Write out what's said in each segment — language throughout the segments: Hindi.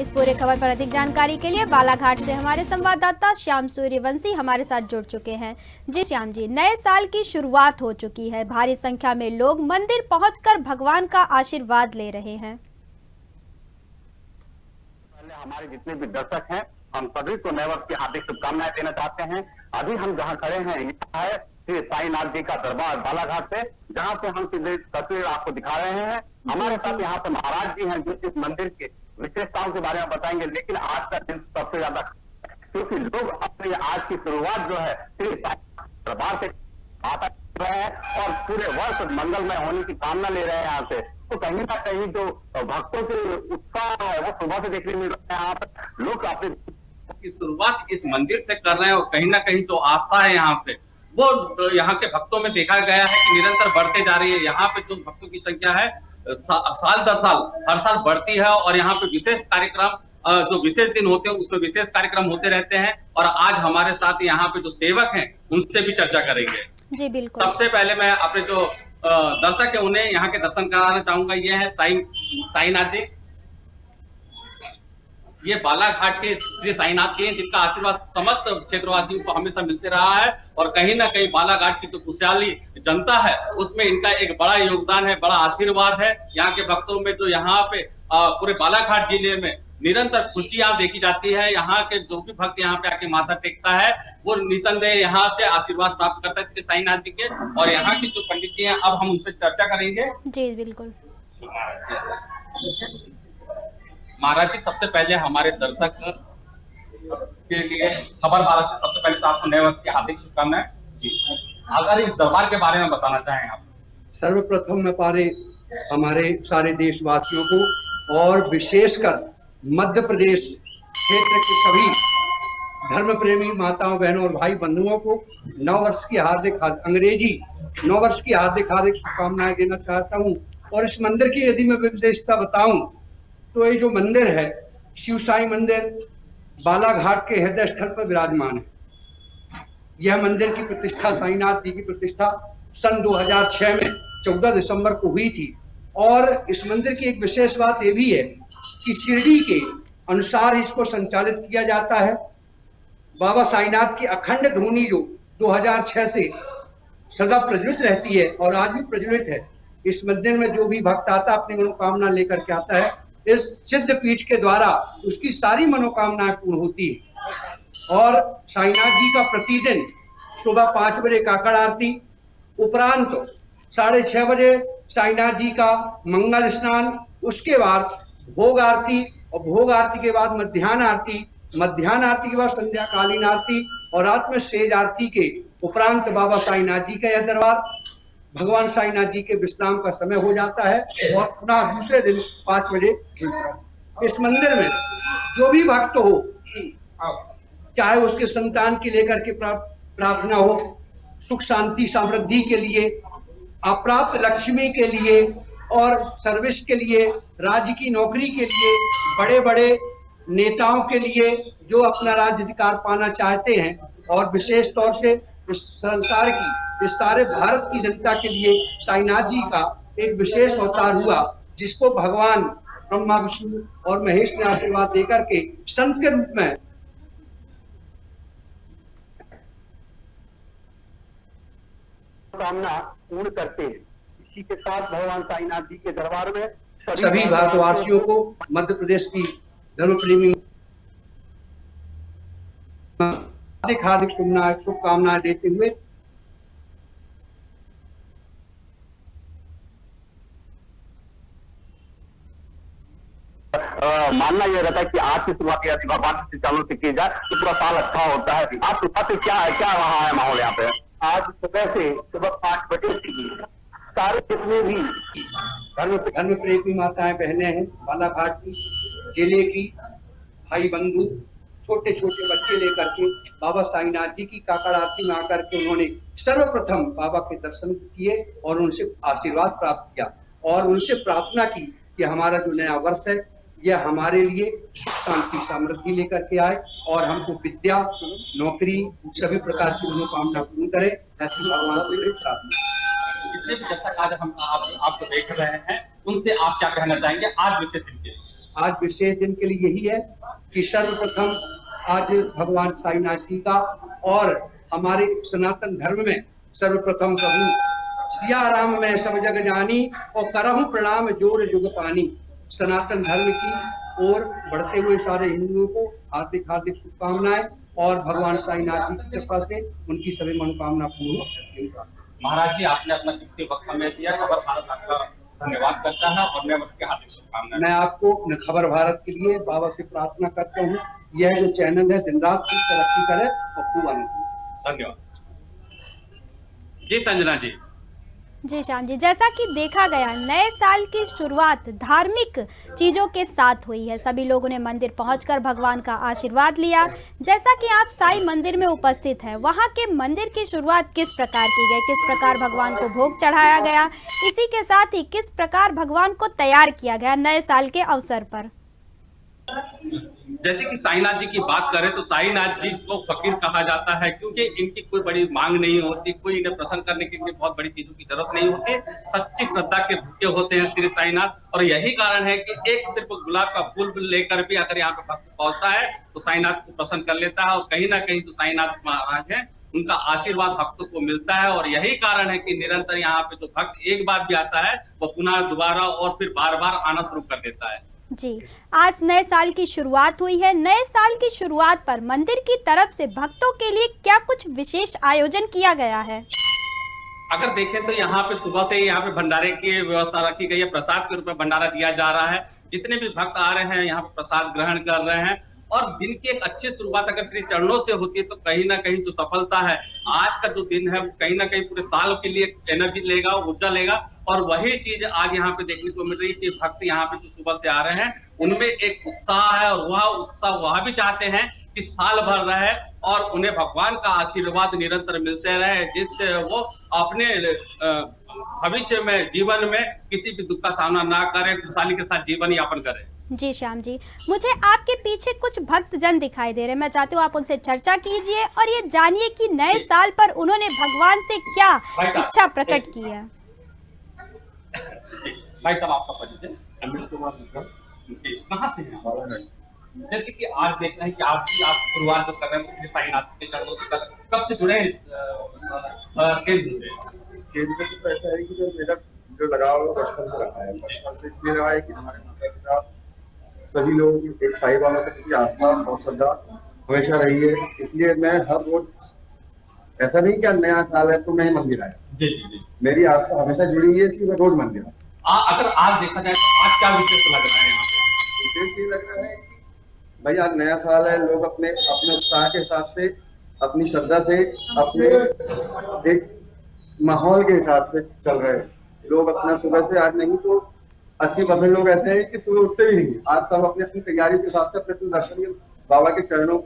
इस पूरे खबर पर अधिक जानकारी के लिए बालाघाट से हमारे संवाददाता श्याम सूर्यवंशी हमारे साथ जुड़ चुके हैं। जी श्याम जी, नए साल की शुरुआत हो चुकी है, भारी संख्या में लोग मंदिर पहुंचकर भगवान का आशीर्वाद ले रहे हैं। पहले हमारे जितने भी दर्शक हैं, हम सभी को नए वर्ष की हार्दिक शुभकामनाएं देना चाहते हैं। अभी हम जहां खड़े हैं यह है श्री साईनाथ जी का दरबार बालाघाट से, जहां पे हम सीधे तस्वीर आपको दिखा रहे हैं। हमारे साथ यहाँ पे महाराज जी हैं जो इस मंदिर के विशेषताओं के बारे में बताएंगे। लेकिन आज का दिन सबसे ज्यादा, क्योंकि लोग अपनी आज की शुरुआत जो है श्री दरबार से आता रहे हैं और पूरे वर्ष मंगलमय होने की कामना ले रहे हैं यहाँ से। तो कहीं ना कहीं जो भक्तों के उत्साह है वो सुबह से देखने मिल रहा है। यहाँ पर लोग अपने की शुरुआत इस मंदिर से कर रहे हैं और कहीं ना कहीं जो आस्था है यहाँ से वो यहाँ के भक्तों में देखा गया है कि निरंतर बढ़ते जा रही है। यहाँ पे जो भक्तों की संख्या है साल दर साल हर साल बढ़ती है और यहाँ पे विशेष कार्यक्रम जो विशेष दिन होते हैं उसमें विशेष कार्यक्रम होते रहते हैं। और आज हमारे साथ यहाँ पे जो सेवक हैं उनसे भी चर्चा करेंगे। जी बिल्कुल। सबसे पहले मैं अपने जो दर्शक है उन्हें यहाँ के दर्शन कराना चाहूंगा। ये है साईनाथ जी। ये बालाघाट के श्री साईनाथ जी हैं जिनका आशीर्वाद समस्त क्षेत्रवासियों को हमेशा मिलते रहा है और कहीं ना कहीं बालाघाट की जो खुशहाली जनता है उसमें इनका एक बड़ा योगदान है, बड़ा आशीर्वाद है। यहाँ के भक्तों में जो यहाँ पे पूरे बालाघाट जिले में निरंतर खुशियां देखी जाती है। यहाँ के जो भी भक्त यहाँ पे आके माथा टेकता है वो निसंदेह यहाँ से आशीर्वाद प्राप्त करता है श्री साईनाथ जी के। और यहाँ के जो पंडित जी हैं अब हम उनसे चर्चा करेंगे। जी बिल्कुल। महाराज जी, सबसे पहले हमारे दर्शक के लिए खबर बाला से सबसे पहले तो आपको नए वर्ष की हार्दिक शुभकामनाएं। अगर इस दरबार के बारे में बताना चाहें आप। सर्वप्रथम मैं हमारे सारे देशवासियों को और विशेषकर मध्य प्रदेश क्षेत्र के सभी धर्म प्रेमी माताओं बहनों और भाई बंधुओं को नववर्ष की अंग्रेजी नववर्ष की हार्दिक शुभकामनाएं देना चाहता हूं। और इस मंदिर की यदि मैं विशेषता बताऊं तो ये जो मंदिर है शिव साई मंदिर बालाघाट के हृदय स्थल पर विराजमान है। यह मंदिर की प्रतिष्ठा साईनाथ जी की प्रतिष्ठा सन 2006 में 14 दिसंबर को हुई थी। और इस मंदिर की एक विशेष बात यह भी है कि शिरडी के अनुसार इसको संचालित किया जाता है। बाबा साईनाथ की अखंड ध्वनि जो 2006 से सदा प्रज्वलित रहती है और आज भी प्रज्वलित है। इस मंदिर में जो भी भक्त आता अपनी मनोकामना लेकर के आता है, इस सिद्ध पीठ के द्वारा उसकी सारी मनोकामनाएं पूर्ण होती है। और साईनाथ जी का प्रतिदिन सुबह 5 बजे काकड़ आरती, उपरांत 6:30 बजे साईनाथ जी का मंगल स्नान, उसके बाद भोग आरती और भोग आरती के बाद मध्याह्न आरती, मध्याह्न आरती के बाद संध्याकालीन आरती और रात में सेज आरती के उपरांत बाबा साईनाथ जी का यह दरबार भगवान साईनाथ जी के विश्राम का समय हो जाता है और पुनः दूसरे दिन 5 बजे खुलता है। इस मंदिर में जो भी भक्त हो, चाहे उसके संतान के लेकर के प्रार्थना हो, सुख शांति समृद्धि के लिए, अप्राप्त लक्ष्मी के लिए और सर्विस के लिए, राज्य की नौकरी के लिए, बड़े बड़े नेताओं के लिए जो अपना राज्य अधिकार पाना चाहते हैं और विशेष तौर से इस संसार की, इस सारे भारत की जनता के लिए साईनाथ जी का एक विशेष अवतार हुआ जिसको भगवान ब्रह्मा विष्णु और महेश ने आशीर्वाद देकर के संत के रूप में कामना पूर्ण करते हैं। इसी के साथ भगवान साईनाथ जी के दरबार में सभी भारतवासियों को मध्य प्रदेश की धर्म प्रेमी हार्दिक शुभकामनाएं देते हुए मानना यह रहता है कि आज की शुरुआत यदि भगवान से चालू से की जाए तो पूरा साल अच्छा होता है। आज सुबह से क्या रहा है माहौल यहाँ पे? आज सुबह 5 बजे से सारे जितने भी धर्म प्रेमी माताएं बहनें हैं बालाघाट की, जिले की, भाई बंधु, छोटे छोटे बच्चे लेकर के बाबा साईनाथ जी की काकड़ आरती में आकर के उन्होंने सर्वप्रथम बाबा के दर्शन किए और उनसे आशीर्वाद प्राप्त किया और उनसे प्रार्थना की कि हमारा जो नया वर्ष है यह हमारे लिए सुख शांति समृद्धि लेकर के आए और हमको विद्या, नौकरी, सभी प्रकार की मनोकामना पूर्ण करे, ऐसी भगवान से प्रार्थना। जितने भी जब तक आज हम आपको देख रहे हैं उनसे आप क्या कहना चाहेंगे आज विशेष दिन के? आज विशेष दिन के लिए यही है कि सर्वप्रथम आज भगवान साईनाथ जी का और हमारे सनातन धर्म में सर्वप्रथम प्रभु सिया राम में सब जग जानी और करहूं प्रणाम जोर जुग पानी। सनातन धर्म की ओर बढ़ते हुए सारे हिंदुओं को हार्दिक हार्दिक शुभकामनाएं और भगवान साईनाथ जी की कृपा से उनकी सभी मनोकामना पूर्ण हो। महाराज जी, आपने अपना कीमती वक्त हमें दिया। खबर भारत आपका धन्यवाद करता है और मैं उसके हार्दिक शुभकामनाएं। मैं आपको खबर भारत के लिए बाबा से प्रार्थना करता हूँ, यह जो चैनल है दिन रात खूब तरक्की करे और खूब आनंद। धन्यवाद जी। संजना जी। जी श्याम जी, जैसा कि देखा गया नए साल की शुरुआत धार्मिक चीज़ों के साथ हुई है। सभी लोगों ने मंदिर पहुंचकर भगवान का आशीर्वाद लिया। जैसा कि आप साईं मंदिर में उपस्थित हैं, वहां के मंदिर की शुरुआत किस प्रकार की गई, किस प्रकार भगवान को भोग चढ़ाया गया, इसी के साथ ही किस प्रकार भगवान को तैयार किया गया नए साल के अवसर पर। जैसे कि साईनाथ जी की बात करें तो साईनाथ जी को फकीर कहा जाता है, क्योंकि इनकी कोई बड़ी मांग नहीं होती, कोई इन्हें प्रसन्न करने के लिए बहुत बड़ी चीजों की जरूरत नहीं होती। सच्ची श्रद्धा के भूखे होते हैं श्री साईनाथ, और यही कारण है कि एक सिर्फ गुलाब का फूल लेकर भी अगर यहाँ पे भक्त पहुंचता है तो साईनाथ को प्रसन्न कर लेता है। और कहीं ना कहीं तो साईनाथ महाराज है, उनका आशीर्वाद भक्तों को मिलता है। और यही कारण है कि निरंतर यहाँ पे जो भक्त एक बार भी आता है वो पुनः दोबारा और फिर बार बार आना शुरू कर देता है। जी, आज नए साल की शुरुआत हुई है। नए साल की शुरुआत पर मंदिर की तरफ से भक्तों के लिए क्या कुछ विशेष आयोजन किया गया है? अगर देखें तो यहाँ पे सुबह से यहाँ पे भंडारे की व्यवस्था रखी गई है। प्रसाद के रूप में भंडारा दिया जा रहा है। जितने भी भक्त आ रहे हैं यहाँ पे प्रसाद ग्रहण कर रहे हैं। और दिन की एक अच्छी शुरुआत अगर श्री चरणों से होती है तो कहीं ना कहीं जो सफलता है आज का जो दिन है वो कहीं ना कहीं पूरे साल के लिए एनर्जी लेगा, ऊर्जा लेगा। और वही चीज आज यहाँ पे देखने को मिल रही है कि भक्त यहाँ पे जो सुबह से आ रहे हैं उनमें एक उत्साह है, और वह उत्साह वह भी चाहते हैं कि साल भर रहे और उन्हें भगवान का आशीर्वाद निरंतर मिलते रहे, जिससे वो अपने भविष्य में जीवन में किसी भी दुख का सामना ना करें, खुशहाली के साथ जीवन यापन करें। जी श्याम जी, मुझे आपके पीछे कुछ भक्तजन दिखाई दे रहे हैं। मैं चाहती हूँ आप उनसे चर्चा कीजिए और ये जानिए कि नए साल पर उन्होंने भगवान से क्या इच्छा प्रकट की है। भाई साहब, आपका परिचय? अमित कुमार जी, कहाँ से हैं? जैसे कि आज देख रहे हैं कि आप शुरुआत जो कर रहे हैं श्री साईनाथ के चरणों से, कब से जुड़े हैं इस केंद्र से? इस केंद्र से तो ऐसा है कि जो मेरा जो लगाव है बचपन से रहा है। बचपन से इसलिए रहा है कि हमारे माता पिता सभी लोग एक साईं बाबा के प्रति आस्था और श्रद्धा हमेशा रही है। इसलिए मैं हर रोज, ऐसा नहीं कि नया साल है तो मैं मंदिर आया। जी जी जी, मेरी आस्था हमेशा जुड़ी हुई है, इसलिए मैं रोज मंदिर आया। अगर आज देखा जाए तो आज क्या विशेष लग रहा है यहाँ पे? विशेष ये लग रहा है कि भाई आज नया साल है, लोग अपने अपने उत्साह के हिसाब से, अपनी श्रद्धा से, अपने एक माहौल के हिसाब से चल रहे हैं। लोग अपना सुबह से, आज नहीं तो 80% लोग ऐसे हैं कि सुबह उठते भी नहीं। आज सब अपनी अपनी तैयारी के हिसाब से अपने दर्शन बाबा के चरणों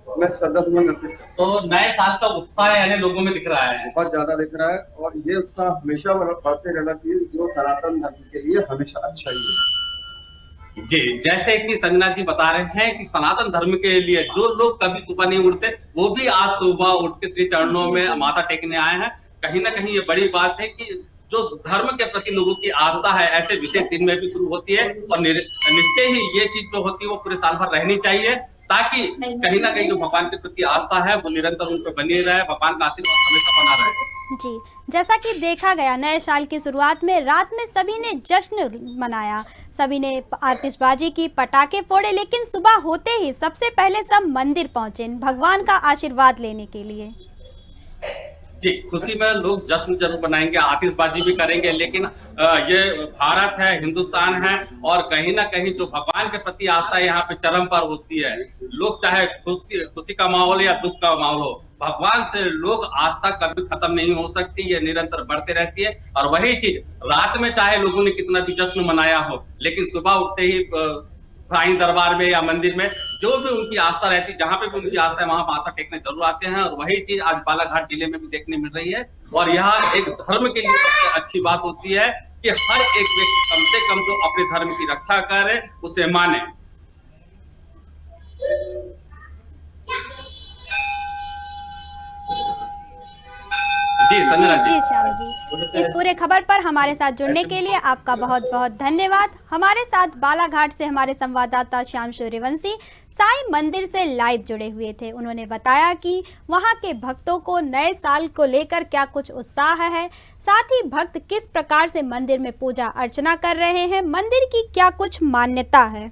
में श्रद्धा सुमन करते हैं। तो नए साल का उत्साह यानी लोगों में दिख रहा है, बहुत ज्यादा दिख रहा है, और ये उत्साह हमेशा बढ़ते रहना चाहिए, जो सनातन धर्म के लिए हमेशा अच्छा ही है। जी। जैसे कि संजना जी बता रहे हैं कि सनातन धर्म के लिए जो लोग कभी सुबह नहीं उठते वो भी आज सुबह उठ के श्री चरणों में माथा टेकने आए हैं। कहीं ना कहीं ये बड़ी बात है कि जो धर्म के प्रति लोगों की आस्था है ऐसे विशेष दिन में भी शुरू होती है, और निश्चय ही ये चीज जो होती है वो पूरे साल भर रहनी चाहिए, ताकि कहीं ना कहीं जो भगवान के प्रति आस्था है वो निरंतर उन पर बनी रहे, भगवान का आशीर्वाद हमेशा बना रहे। जी, जैसा कि देखा गया नए साल की शुरुआत में रात में सभी ने जश्न मनाया, सभी ने आतिशबाजी की, पटाखे फोड़े, लेकिन सुबह होते ही सबसे पहले सब मंदिर पहुंचे भगवान का आशीर्वाद लेने के लिए। जी, खुशी में लोग जश्न जरूर मनाएंगे, आतिशबाजी भी करेंगे, लेकिन ये भारत है, हिंदुस्तान है, और कहीं ना कहीं जो भगवान के प्रति आस्था यहाँ पे चरम पर होती है। लोग चाहे खुशी का माहौल या दुख का माहौल हो, भगवान से लोग आस्था कभी खत्म नहीं हो सकती, ये निरंतर बढ़ते रहती है। और वही चीज रात में चाहे लोगों ने कितना भी जश्न मनाया हो, लेकिन सुबह उठते ही साईं दरबार में या मंदिर में जो भी उनकी आस्था रहती है, जहां पे भी उनकी आस्था है वहां माथा टेकने जरूर आते हैं। और वही चीज आज बालाघाट जिले में भी देखने मिल रही है। और यहाँ एक धर्म के लिए सबसे अच्छी बात होती है कि हर एक व्यक्ति कम से कम जो अपने धर्म की रक्षा करे उसे माने। जी जी संजय जी जी। श्याम जी, इस पूरे खबर पर हमारे साथ जुड़ने के लिए आपका बहुत बहुत धन्यवाद। हमारे साथ बालाघाट से हमारे संवाददाता श्याम सूर्यवंशी साईं मंदिर से लाइव जुड़े हुए थे। उन्होंने बताया कि वहां के भक्तों को नए साल को लेकर क्या कुछ उत्साह है, साथ ही भक्त किस प्रकार से मंदिर में पूजा अर्चना कर रहे हैं, मंदिर की क्या कुछ मान्यता है।